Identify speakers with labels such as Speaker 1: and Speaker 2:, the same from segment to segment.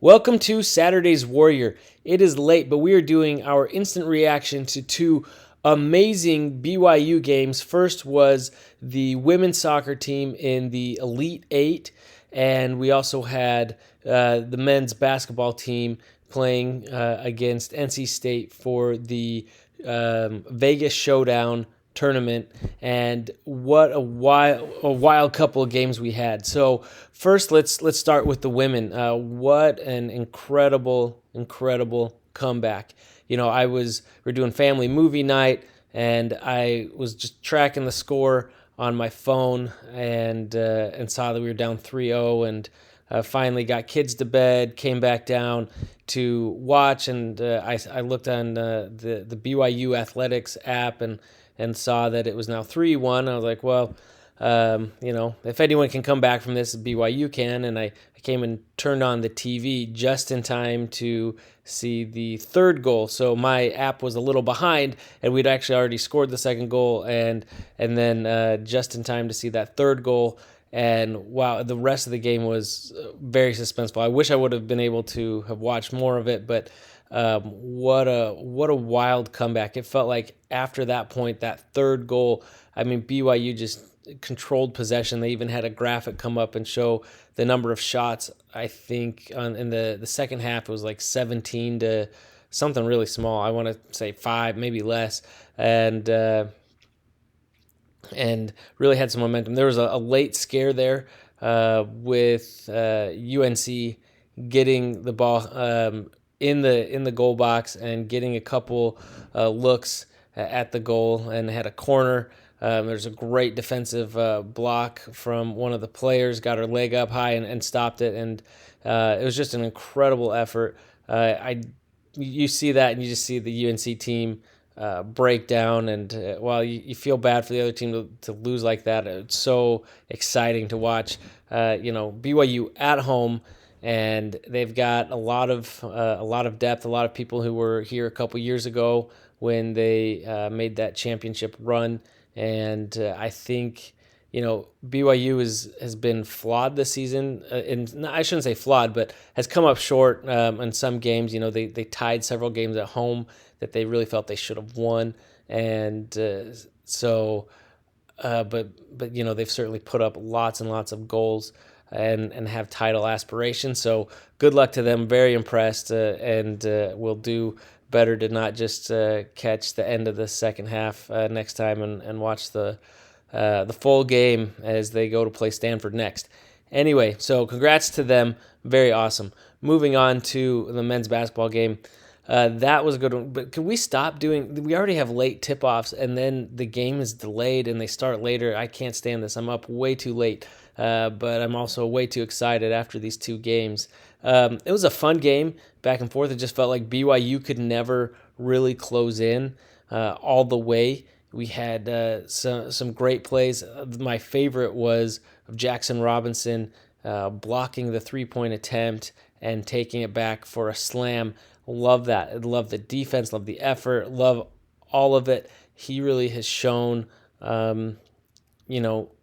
Speaker 1: Welcome to Saturday's Warrior. It is late, but we are doing our instant reaction to two amazing BYU games. First was the women's soccer team in the Elite Eight, and we also had the men's basketball team playing against NC State for the Vegas Showdown tournament, and what a wild couple of games we had. So first, let's start with the women. What an incredible comeback. We're doing family movie night, and I was just tracking the score on my phone, and saw that we were down 3-0, and finally got kids to bed, came back down to watch, and I looked on the BYU Athletics app and saw that it was now 3-1. I was like, well, if anyone can come back from this, BYU can. And I came and turned on the TV just in time to see the third goal. So my app was a little behind, and we'd actually already scored the second goal, and then just in time to see that third goal. And wow, the rest of the game was very suspenseful. I wish I would have been able to have watched more of it, but what a wild comeback. It felt like after that point, that third goal, I mean, BYU just controlled possession. They even had a graphic come up and show the number of shots. I think in the second half, it was like 17 to something really small. I want to say 5, maybe less. And really had some momentum. There was a late scare there with UNC getting the ball in the goal box and getting a couple looks at the goal, and had a corner. There's a great defensive block from one of the players, got her leg up high and stopped it, and it was just an incredible effort. You see that, and you just see the UNC team break down, and while you feel bad for the other team to lose like that, it's so exciting to watch. BYU at home, and they've got a lot of depth, a lot of people who were here a couple years ago when they made that championship run, and I think BYU has been flawed this season, and I shouldn't say flawed, but has come up short in some games. They tied several games at home that they really felt they should have won, and but they've certainly put up lots and lots of goals and have title aspirations. So good luck to them. Very impressed, and we'll do better to not just catch the end of the second half next time and watch the full game as they go to play Stanford next. Anyway, so congrats to them. Very awesome. Moving on to the men's basketball game. That was a good one. But can we stop doing... We already have late tip-offs, and then the game is delayed, and they start later. I can't stand this. I'm up way too late. But I'm also way too excited after these two games. It was a fun game, back and forth. It just felt like BYU could never really close in all the way. We had some great plays. My favorite was of Jackson Robinson blocking the three-point attempt and taking it back for a slam. Love that. Love the defense, love the effort, love all of it. He really has shown,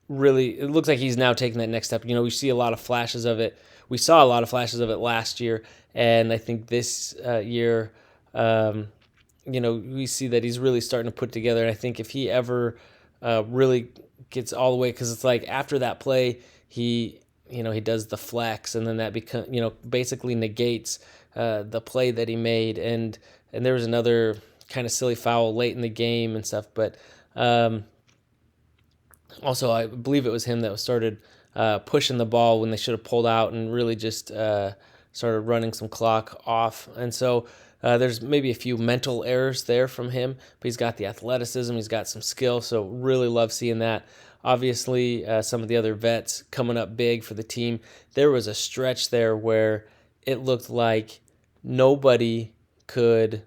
Speaker 1: really, it looks like he's now taking that next step. We see a lot of flashes of it. We saw a lot of flashes of it last year, and I think this year, we see that he's really starting to put together. And I think if he ever really gets all the way, because it's like after that play, he does the flex, and then that basically negates the play that he made. And there was another kind of silly foul late in the game and stuff, but also I believe it was him that started pushing the ball when they should have pulled out, and really just started running some clock off. And so there's maybe a few mental errors there from him, but he's got the athleticism, he's got some skill, so really love seeing that. Obviously, some of the other vets coming up big for the team. There was a stretch there where it looked like nobody could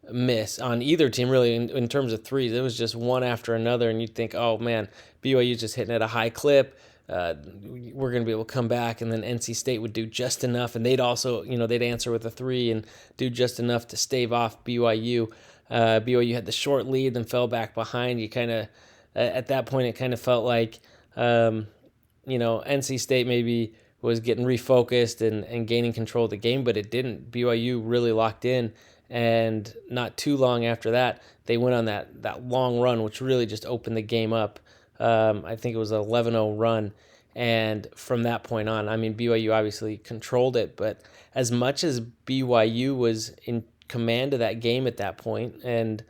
Speaker 1: miss on either team, really, in terms of threes. It was just one after another, and you'd think, oh, man, BYU's just hitting at a high clip. We're going to be able to come back, and then NC State would do just enough, and they'd also, they'd answer with a three and do just enough to stave off BYU. BYU had the short lead, then fell back behind. You kind of, at that point, it kind of felt like, NC State maybe was getting refocused and gaining control of the game, but it didn't. BYU really locked in, and not too long after that, they went on that long run, which really just opened the game up. I think it was an 11-0 run, and from that point on, I mean, BYU obviously controlled it, but as much as BYU was in command of that game at that point, and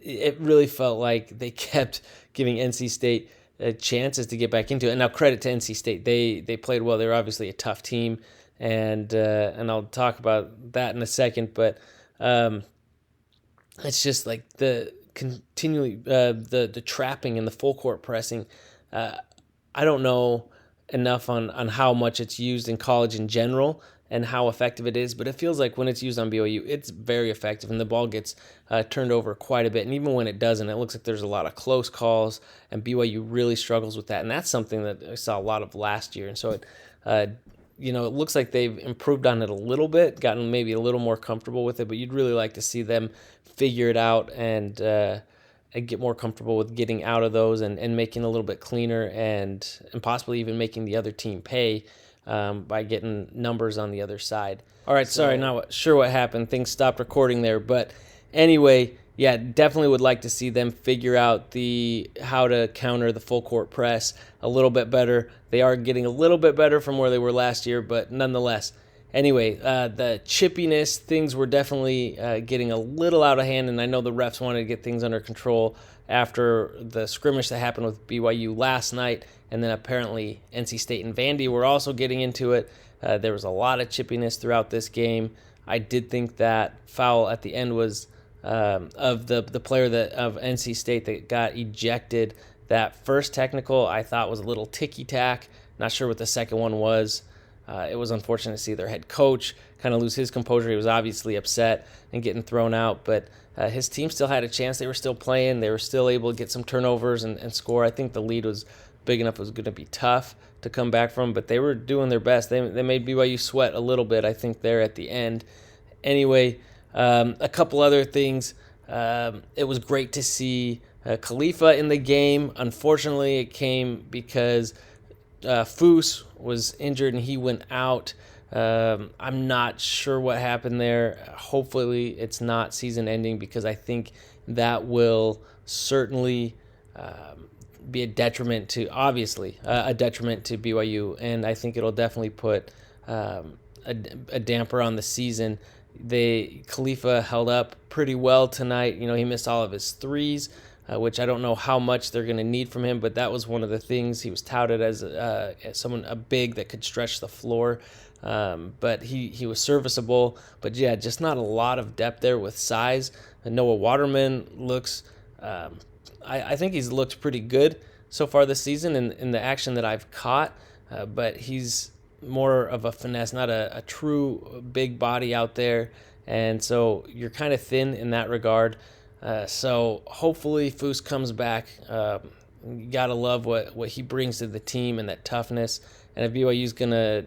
Speaker 1: it really felt like they kept giving NC State chances to get back into it. And now credit to NC State, they played well. They were obviously a tough team, and I'll talk about that in a second. But it's just like the continually the trapping and the full court pressing. I don't know enough on how much it's used in college in general and how effective it is, but it feels like when it's used on BYU, it's very effective, and the ball gets turned over quite a bit. And even when it doesn't, it looks like there's a lot of close calls, and BYU really struggles with that. And that's something that I saw a lot of last year. And so it looks like they've improved on it a little bit, gotten maybe a little more comfortable with it, but you'd really like to see them figure it out and get more comfortable with getting out of those and making it a little bit cleaner and possibly even making the other team pay by getting numbers on the other side. All right, sorry, not sure what happened. Things stopped recording there. But anyway, yeah, definitely would like to see them figure out how to counter the full court press a little bit better. They are getting a little bit better from where they were last year, but nonetheless. Anyway, the chippiness, things were definitely getting a little out of hand, and I know the refs wanted to get things under control after the scrimmage that happened with BYU last night, and then apparently NC State and Vandy were also getting into it. There was a lot of chippiness throughout this game. I did think that foul at the end was of the player of NC State that got ejected. That first technical I thought was a little ticky-tack. Not sure what the second one was. It was unfortunate to see their head coach kind of lose his composure. He was obviously upset and getting thrown out, but his team still had a chance. They were still playing. They were still able to get some turnovers and score. I think the lead was big enough. It was going to be tough to come back from, but they were doing their best. They made BYU sweat a little bit, I think, there at the end. Anyway, a couple other things. It was great to see Khalifa in the game. Unfortunately, it came because Fous was injured and he went out. I'm not sure what happened there. Hopefully it's not season ending, because I think that will certainly be a detriment to BYU, and I think it'll definitely put a damper on the season. Khalifa held up pretty well tonight. He missed all of his threes, which I don't know how much they're going to need from him, but that was one of the things. He was touted as a big that could stretch the floor, but he was serviceable. But yeah, just not a lot of depth there with size. And Noah Waterman looks, I think he's looked pretty good so far this season in the action that I've caught, but he's more of a finesse, not a true big body out there, and so you're kind of thin in that regard. So hopefully Fous comes back. You gotta love what he brings to the team and that toughness. And if BYU's gonna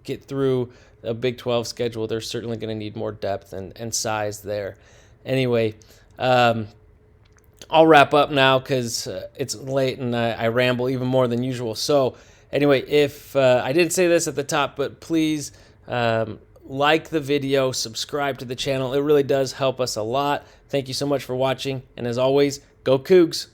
Speaker 1: get through a Big 12 schedule, they're certainly gonna need more depth and size there. Anyway, I'll wrap up now because it's late and I ramble even more than usual. So anyway, if I didn't say this at the top, but please like the video, subscribe to the channel. It really does help us a lot. Thank you so much for watching, and as always, go Cougs!